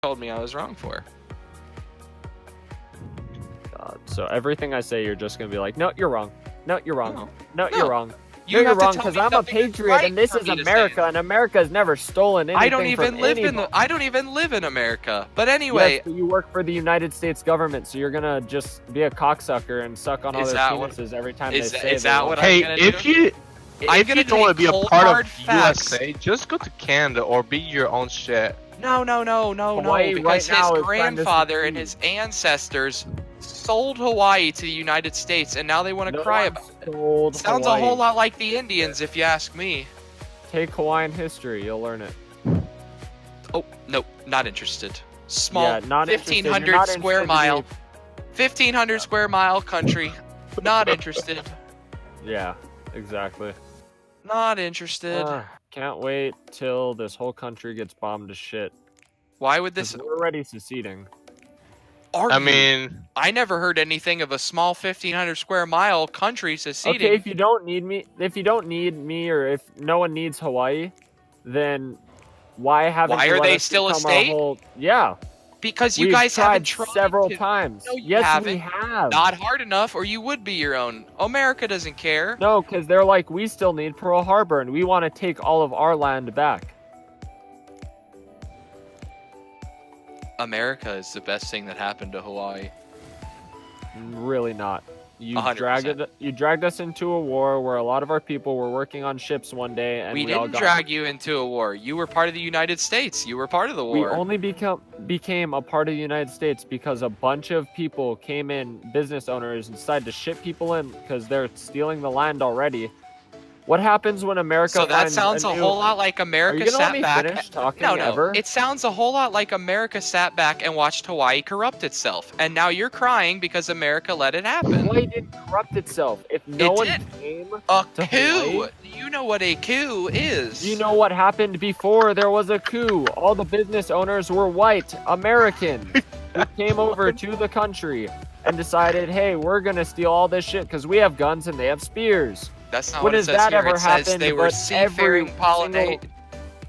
told me I was wrong for. God. So everything I say, you're just gonna be like, no, you're wrong. No, you're wrong. No. No, No. you're wrong. You You're have to wrong tell because me I'm a something that's patriot right and this for is me to say. America, and America has never stolen anything I don't even from live anybody. I don't even live in America. But anyway, Yes, but you work for the United States government, so you're gonna just be a cocksucker and suck on Is other that what- penises every time is they that- say is they that won't. what I'm Hey, gonna if do? you I'm if gonna you don't want to take be a cold part hard of facts. USA, just go to Canada or be your own shit. No, Hawaii because right now his is trying to grandfather and secede. his ancestors sold Hawaii to the United States, and now they want to No cry one about it. sold Sounds Hawaii. a whole lot like the Indians, if you ask me. Take Hawaiian history, you'll learn it. Oh, no, not interested. Small, Yeah, not interested. You're 1,500 not square interested mile, to 1,500 square mile country. Not interested. Yeah, exactly. Not interested. Can't wait till this whole country gets bombed to shit. Why would 'Cause this? we're already seceding. Are I you? mean, I never heard anything of a small 1,500 square mile country seceding. Okay, if you don't need me, or if no one needs Hawaii, then why haven't Why you are let they us still a become our state? whole? Yeah, Because you we've guys tried haven't tried several to. times. No, you Yes, haven't. we have. Not hard enough, or you would be your own. America doesn't care. No, because they're like, we still need Pearl Harbor, and we want to take all of our land back. America is the best thing that happened to Hawaii. Really not. You 100%. dragged us into a war where a lot of our people were working on ships one day, and We all didn't got. drag you into a war. You were part of the United States. You were part of the We war. only became a part of the United States because a bunch of people came in, business owners, and decided to ship people in because they're stealing the land already. What happens when America So that finds sounds a new... whole lot like Are America you gonna let sat me back. finish talking No, ever? it sounds a whole lot like America sat back and watched Hawaii corrupt itself, and now you're crying because America let it happen. Hawaii didn't corrupt itself. If no It one did. came A to coup. Hawaii... You know what a coup is. Do you know what happened before there was a coup? All the business owners were white American who came over to the country and decided, hey, we're gonna steal all this shit because we have guns and they have spears. That's not When what it has says that here. ever It says happened? they were But seafaring every It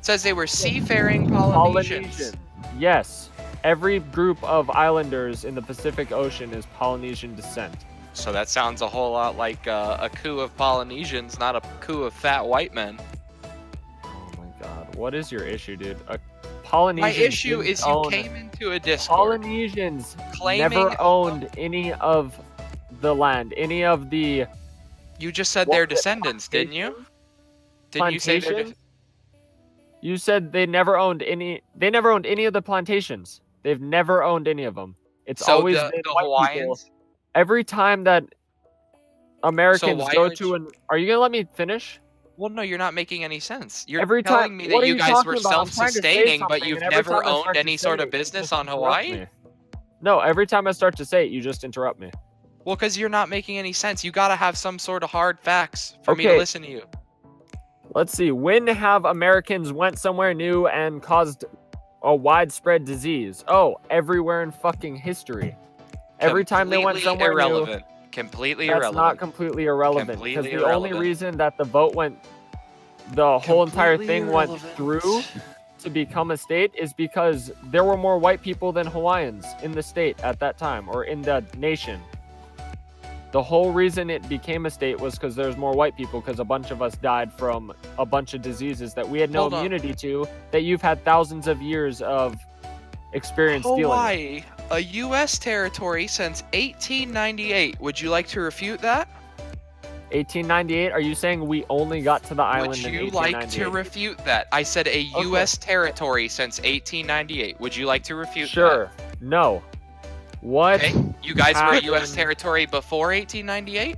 says they were seafaring Polynesians. Polynesian. Yes. Every group of islanders in the Pacific Ocean is Polynesian descent. So that sounds a whole lot like a coup of Polynesians, not a coup of fat white men. Oh my god. What is your issue, dude? Polynesians My issue didn't is you own- came into a Discord Polynesians claiming never owned any of the land, any of the You just said What their was it, descendants, didn't you? Didn't you say their plantation? You said they never owned any. They never owned any of the plantations. They've never owned any of them. It's So always the been the white people. Hawaiians? Every time that Americans why go aren't to you- an, are you gonna let me finish? Well, no, you're not making any sense. You're Every telling time- me what that are you you guys talking were about? I'm trying to say self-sustaining, but something, you've and every never time I owned start to any say sort it, of you business just on interrupt Hawaii? me. No, every time I start to say it, you just interrupt me. Well, because you're not making any sense. You gotta have some sort of hard facts for me to Okay. listen to you. Let's see. When have Americans went somewhere new and caused a widespread disease? Oh, everywhere in fucking history. Every time they went Completely somewhere irrelevant. Completely new, that's irrelevant. not completely irrelevant. Because Completely the only irrelevant. reason that the vote went, the whole entire Completely thing went irrelevant. through to become a state is because there were more white people than Hawaiians in the state at that time, or in the nation. The whole reason it became a state was because there's more white people, because a bunch of us died from a bunch of diseases that we had no Hold on. immunity to, that you've had thousands of years of experience dealing with. Hawaii, a U.S. territory since 1898. Would you like to refute that? 1898? Are you saying we only got to the island Would in you like 1898? to refute that? I said a U.S. territory since 1898. Would you like to refute Sure. No. What? that? Okay. You guys were a U.S. happened? territory before 1898?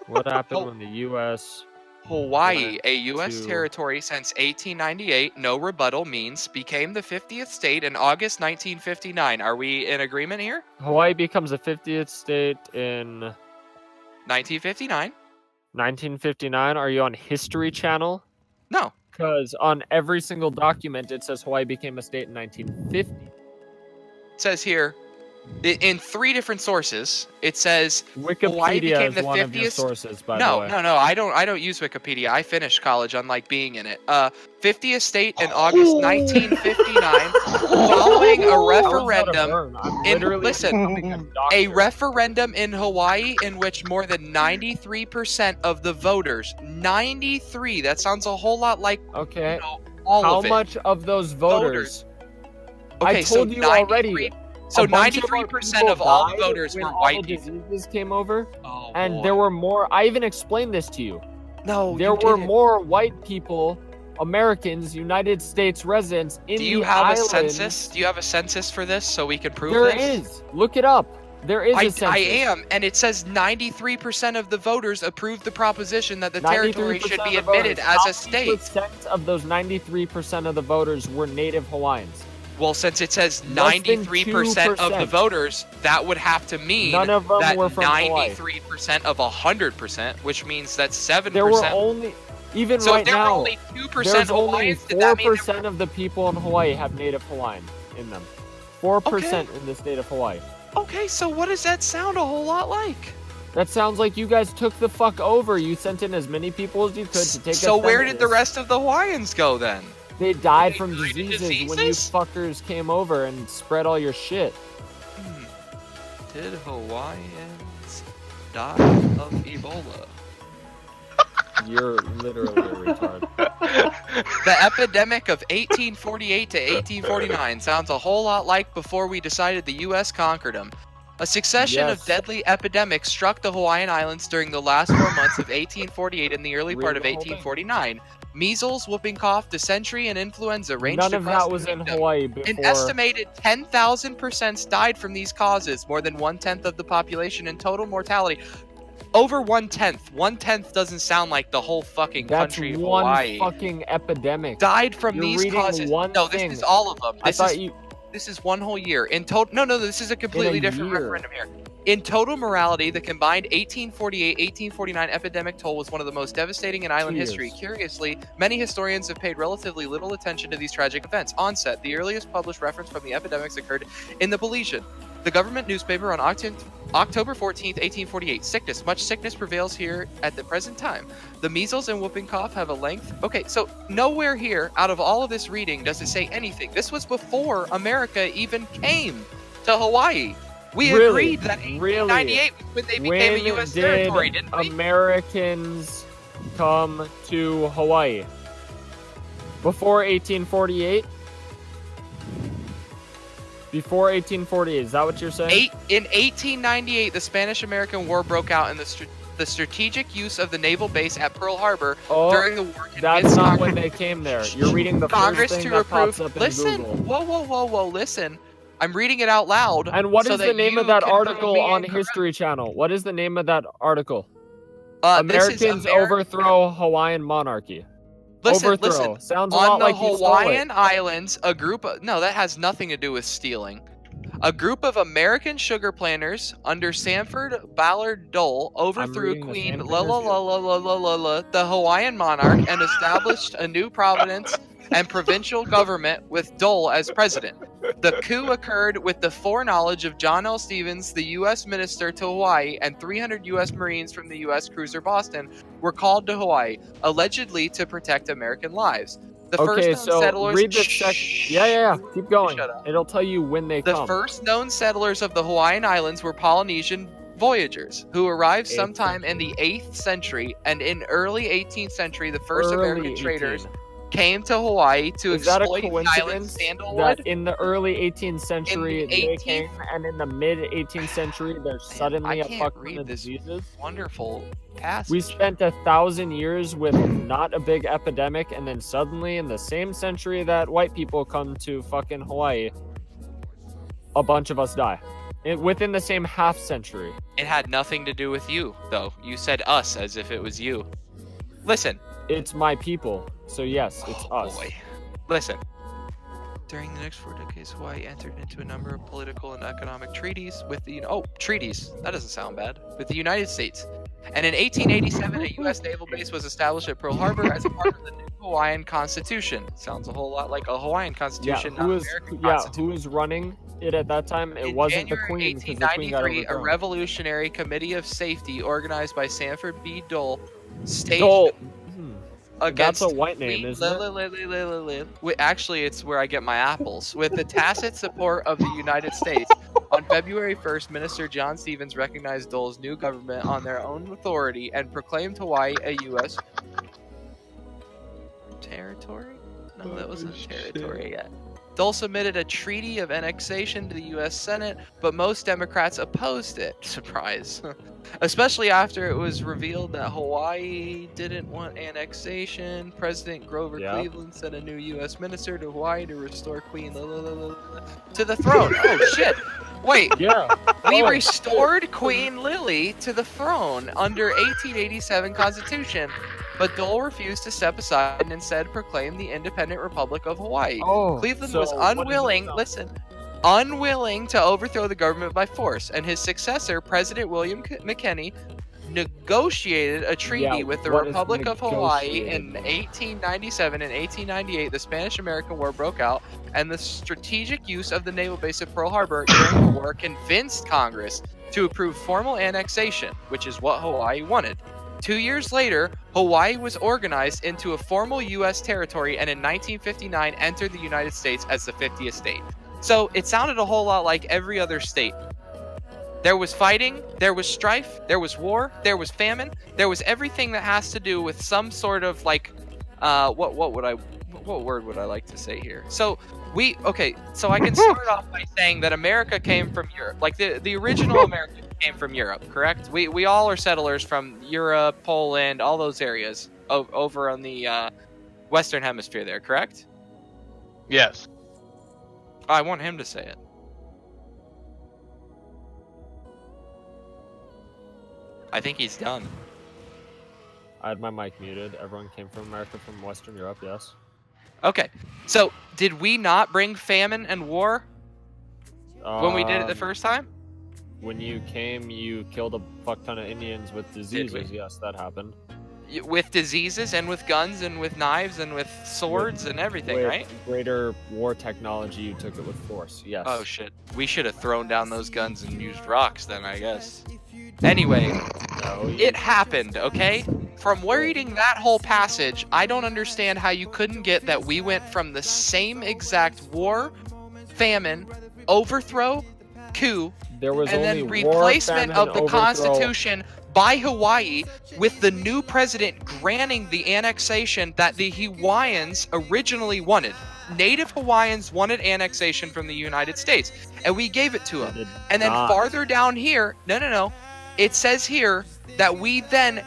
What happened Oh. when the U.S. Hawaii, Went a U.S. to- territory since 1898, no rebuttal means, became the 50th state in August 1959. Are we in agreement here? Hawaii becomes the 50th state in 1959? 1959? Are you on History Channel? No. Because on every single document it says Hawaii became a state in 1950. It says here, In 3 different sources, it says Hawaii Wikipedia became is the one of your 50th. sources, by the No, way. no, I don't use Wikipedia. I finished college, unlike being in it. 50th state in August 1959, following a I was about to referendum. burn. I'm In literally listen, becoming a a doctor. referendum in Hawaii in which more than 93% of the voters, 93, that sounds a whole lot like Okay. all How of it. much of those voters? Okay, I told so you already. So a bunch of our 93% people of all the died voters when were all white the people. diseases came over, Oh, and boy. there were more. I even explained this to you. No, There you were didn't. more white people, Americans, United States residents in Do you the have islands. a census? Do you have a census for this so we can prove There this? is. Look it up. There is a census. I am, and it says 93% of the voters approved the proposition that the territory should 93% be of the admitted voters. as How a state. many percent of those 93% of the voters were Native Hawaiians? Well, since it says Less than 93% of the 2%. voters, that would have to mean None of them that were from Hawaii. 93% of 100%, which means that's 7%. There were only, even so right if there now, were only 2% there's only Hawaiians, did that mean there 4% of the people in Hawaii have Native Hawaiian in them. 4% in the state of Hawaii. Okay, so what does that sound a whole lot like? That sounds like you guys took the fuck over. You sent in as many people as you could to take a So where did the census. rest of the Hawaiians go then? They died They from died of diseases when you diseases? fuckers came over and spread all your shit. Did Hawaiians die of Ebola? You're literally a retard. The epidemic of 1848 to 1849 sounds a whole lot like before we decided the U.S. conquered them. A succession of Yes. deadly epidemics struck the Hawaiian Islands during the last 4 months of 1848 and the early part of Read the whole thing. 1849. Measles, whooping cough, dysentery, and influenza ranged None of across that the was in kingdom. Hawaii before. An estimated 10,000 persons died from these causes, more than 1/10 of the population in total mortality. Over 1/10. 1/10 doesn't sound like the whole fucking That's country of one Hawaii. fucking epidemic. Died from You're these reading causes. one No, thing. this is all of them. I This thought is you. this is one whole year. In total, no, this is a completely different year. referendum here. In total morality, the combined 1848-1849 epidemic toll was one of the most devastating in island 2 history. years. Curiously, many historians have paid relatively little attention to these tragic events. Onset: the earliest published reference from the epidemics occurred in the Polynesian. The government newspaper on October 14th, 1848. Sickness. Much sickness prevails here at the present time. The measles and whooping cough have a length. Okay, so nowhere here, out of all of this reading, does it say anything. This was before America even came to Hawaii. We Really? agreed that 1898 was when they became a When U.S. did territory, didn't we? Americans come to Hawaii? Before 1848? Before 1848, is that what you're saying? In 1898, the Spanish-American War broke out, and the strategic use of the naval base at Pearl Harbor Oh, during the war that's convinced not Congress, when they came there. You're reading the Congress first thing to that pops approve. up in Listen, Google. whoa, listen. I'm reading it out loud. And what so is the that name you of that can prove article me on incorrect. History Channel? What is the name of that article? This is Americans overthrow Hawaiian monarchy. Listen, Overthrow. listen. Sounds a On lot the like you stole Hawaiian it. Islands, a group of, no, that has nothing to do with stealing. A group of American sugar planters under Sanford Ballard Dole overthrew reading the Queen same thing La as La you. La La La La La La, the Hawaiian monarch, and established a new province and provincial government with Dole as president. The coup occurred with the foreknowledge of John L. Stevens, the U.S. minister to Hawaii, and 300 U.S. Marines from the U.S. cruiser Boston were called to Hawaii, allegedly to protect American lives. The Okay, first known so settlers. read this section. Yeah. Keep going. Shut up. It'll tell you when they The come. first known settlers of the Hawaiian Islands were Polynesian voyagers who arrived Eighth sometime in the 8th century, and in early 18th century the first Early American traders 18. came to Hawaii to Is that a exploit the island's coincidence sandalwood. that in the early 18th century they 18th came, and in the mid 18th century there's suddenly I a can't fuck read ton of this. diseases? Wonderful passage. We spent 1,000 years with not a big epidemic, and then suddenly in the same century that white people come to fucking Hawaii, a bunch of us die. Within the same half century. It had nothing to do with you, though. You said us as if it was you. Listen. It's my people, so yes, it's us. Boy. Listen. During the next 4 decades, Hawaii entered into a number of political and economic treaties with the treaties. That doesn't sound bad. With the United States. And in 1887, a U.S. naval base was established at Pearl Harbor as a part of the new Hawaiian Constitution. Sounds a whole lot like a Hawaiian Constitution, not American Constitution. Who is running it at that time, it In wasn't the January Queen because the Queen got 1893, a overthrown. revolutionary committee of safety organized by Sanford B. Dole staged Dole. against That's a white name, Queen isn't it? Actually, it's where I get my apples. With the tacit support of the United States, on February 1st, Minister John Stevens recognized Dole's new government on their own authority and proclaimed Hawaii a U.S. territory? No, that wasn't a territory yet. Dole submitted a treaty of annexation to the U.S. Senate, but most Democrats opposed it. Surprise. Especially after it was revealed that Hawaii didn't want annexation. President Grover Yeah. Cleveland sent a new U.S. minister to Hawaii to restore Queen to the throne. Oh, shit. Wait, Yeah. we Oh. restored Queen Lily to the throne under 1887 Constitution, but Dole refused to step aside and instead proclaimed the independent Republic of Hawaii. Oh, Cleveland so was what does it unwilling, sound- unwilling to overthrow the government by force, and his successor, President William McKinley, negotiated a treaty Yeah, with the what is Republic of Hawaii negotiated? in 1897 and 1898. The Spanish-American War broke out, and the strategic use of the naval base of Pearl Harbor during the war convinced Congress to approve formal annexation, which is what Hawaii wanted. 2 years later, Hawaii was organized into a formal U.S. territory and in 1959 entered the United States as the 50th state. So it sounded a whole lot like every other state. There was fighting, there was strife, there was war, there was famine, there was everything that has to do with some sort of like, what word would I like to say here? So so I can start off by saying that America came from Europe. Like the original America came from Europe, correct? We all are settlers from Europe, Poland, all those areas over on the Western Hemisphere there, correct? Yes. I want him to say it. I think he's done. I had my mic muted. Everyone came from America, from Western Europe, yes. Okay, so did we not bring famine and war when we did it the first time? When you came, you killed a fuck ton of Indians with diseases. we? Yes, that happened. With diseases and with guns and with knives and with swords and everything, With right? greater war technology, you took it with force. Yes. Oh shit. We should have thrown down those guns and used rocks then, I guess. Anyway, No, it happened, okay? From reading that whole passage, I don't understand how you couldn't get that we went from the same exact war, famine, overthrow, coup, there was and only then war, replacement famine, of the overthrow. Constitution by Hawaii, with the new president granting the annexation that the Hawaiians originally wanted. Native Hawaiians wanted annexation from the United States, and we gave it to They them. did And then not. farther down here, no, it says here that we then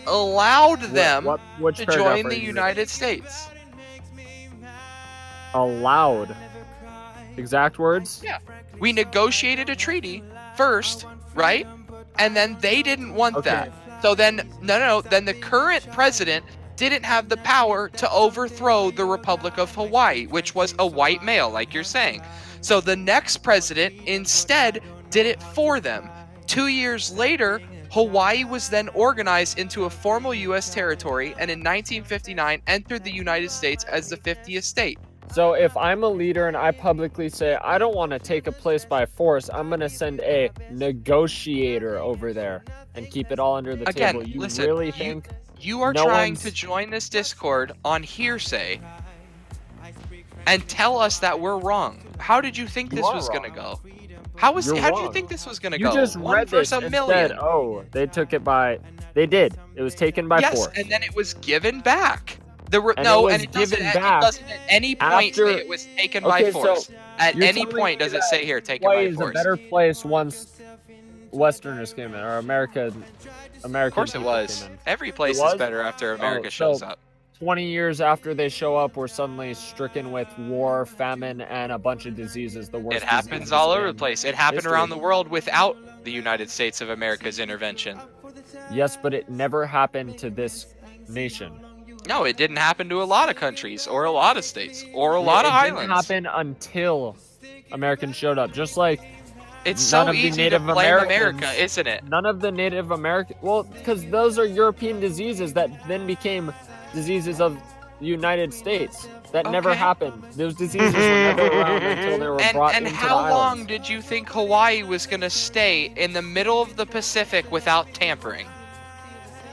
allowed them Which to paragraph join are the you United States. allowed. Exact words? Yeah. We negotiated a treaty first, right? And then they didn't want Okay. that. So then, then the current president didn't have the power to overthrow the Republic of Hawaii, which was a white male, like you're saying. So the next president instead did it for them. 2 years later, Hawaii was then organized into a formal U.S. territory and in 1959 entered the United States as the 50th state. So if I'm a leader and I publicly say I don't want to take a place by force, I'm gonna send a negotiator over there and keep it all under the Again, table. You listen, really you- think? You are No trying one's- to join this Discord on hearsay and tell us that we're wrong. How did you think You this are was wrong. gonna go? How did You're you wrong. think this was gonna You go? just One read this versus a and million. said, "Oh, they took it by." They did. It was taken by Yes, force. and then it was given back. And it was it doesn't, given it back doesn't at any point after- say it was taken by Okay, so force. At you're any telling point me does it that say here taken Hawaii by is a force. better place once Westerners came in, or American Of course it people was. came in. Every place was? is better after America so- shows up. 20 years after they show up, we're suddenly stricken with war, famine, and a bunch of diseases. The worst. It happens diseases all over in the place. It happened history. around the world without the United States of America's intervention. Yes, but it never happened to this nation. No, it didn't happen to a lot of countries or a lot of states or a lot of It islands. didn't happen until Americans showed up. Just like It's none so of the easy to Native blame Americans- America, isn't it? none of the Native American, well, because those are European diseases that then became diseases of the United States. That never Okay. happened. Those diseases were never around until they were brought And into how the long islands. did you think Hawaii was gonna stay in the middle of the Pacific without tampering?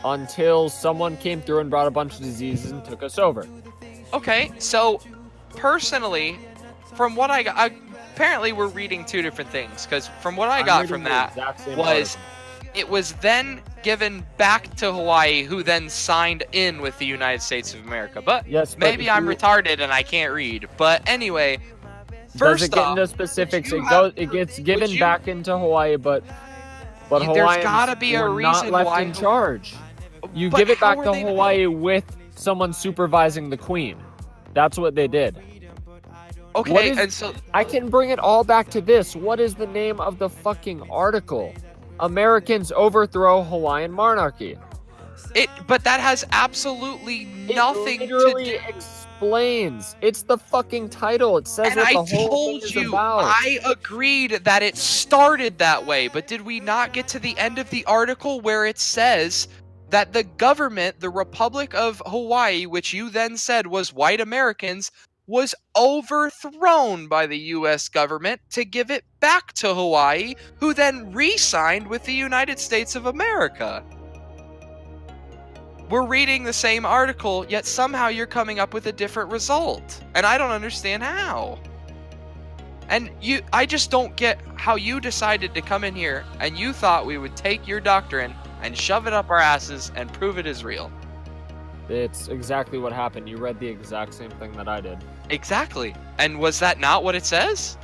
Until someone came through and brought a bunch of diseases and took us over. Okay, so personally, from what I got, apparently we're reading two different things, because from what I I'm got reading from the that exact same was article. it was then given back to Hawaii, who then signed in with the United States of America. But Yes, but maybe I'm who- retarded and I can't read. But anyway, Does first it get off, into specifics? you It gets given you- back into Hawaii, but There's Hawaiians gotta be a were not reason left why in charge. You But give it how back are to they- Hawaii with someone supervising the queen. That's what they did. Okay, What is- and so I can bring it all back to this. What is the name of the fucking article? Americans overthrow Hawaiian monarchy. but that has absolutely nothing it to literally do. explains. It's the fucking title. It says And what I the whole told thing is you, about. I agreed that it started that way, but did we not get to the end of the article where it says that the government, the Republic of Hawaii, which you then said was white Americans, was overthrown by the US government to give it back to Hawaii, who then re-signed with the United States of America? We're reading the same article, yet somehow you're coming up with a different result. And I don't understand how. And I just don't get how you decided to come in here and you thought we would take your doctrine and shove it up our asses and prove it is real. It's exactly what happened. You read the exact same thing that I did. Exactly. And was that not what it says?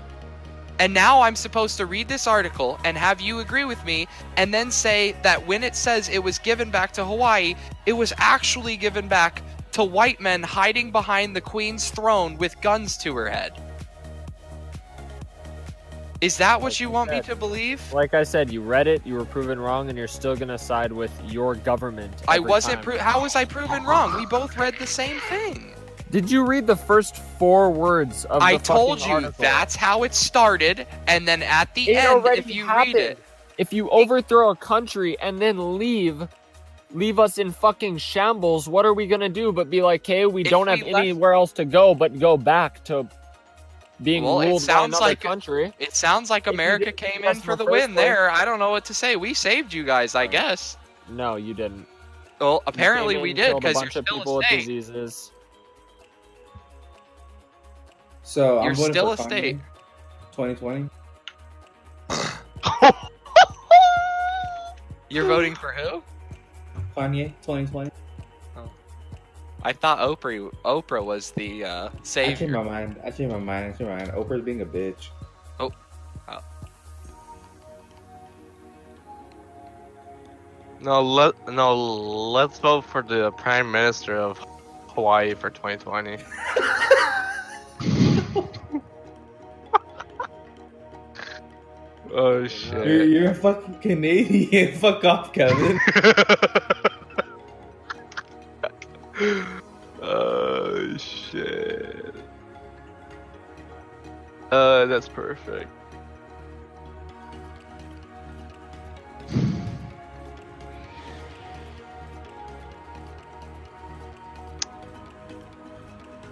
And now I'm supposed to read this article and have you agree with me and then say that when it says it was given back to Hawaii, it was actually given back to white men hiding behind the queen's throne with guns to her head. Is that what you want me to believe? Like I said, you read it, you were proven wrong, and you're still gonna side with your government. I every wasn't. time. How was I proven wrong? We both read the same thing. Did you read the first 4 words of I the told fucking you article? that's how it started, and then at the It end, already if you happened. read it, If you overthrow a country and then leave us in fucking shambles, what are we gonna do but be like, hey, we If don't have we left- anywhere else to go but go back to being Well, it ruled by sounds another like- country? it sounds like If you America didn't came leave us in in for the the first win place- there. I don't know what to say. We saved you guys, I guess. No, you didn't. Well, You apparently came we in, did, killed a because you're bunch of still people a with state. diseases. So You're I'm voting still for a state. Kanye, 2020. You're voting for who? Kanye 2020. I thought Oprah was the I changed savior. my mind. Oprah's being a bitch. No, let's vote for the Prime Minister of Hawaii for 2020. Oh shit. You're a fucking Canadian. Fuck off, Kevin. Oh shit. That's perfect.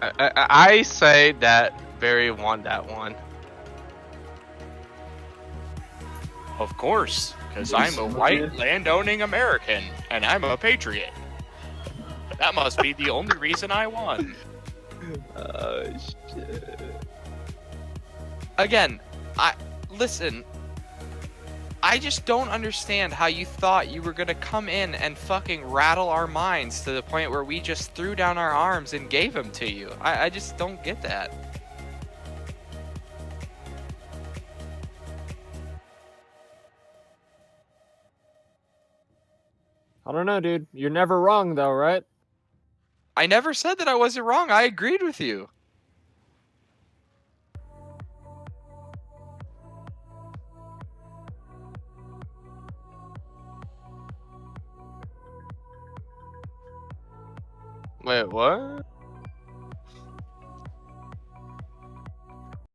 I say that Barry won that one. Of course, because I'm a white landowning American, and I'm a patriot. That must be the only reason I won. Oh shit. Again, listen. I just don't understand how you thought you were gonna come in and fucking rattle our minds to the point where we just threw down our arms and gave them to you. I just don't get that. I don't know, dude. You're never wrong, though, right? I never said that I wasn't wrong. I agreed with you. Wait, what?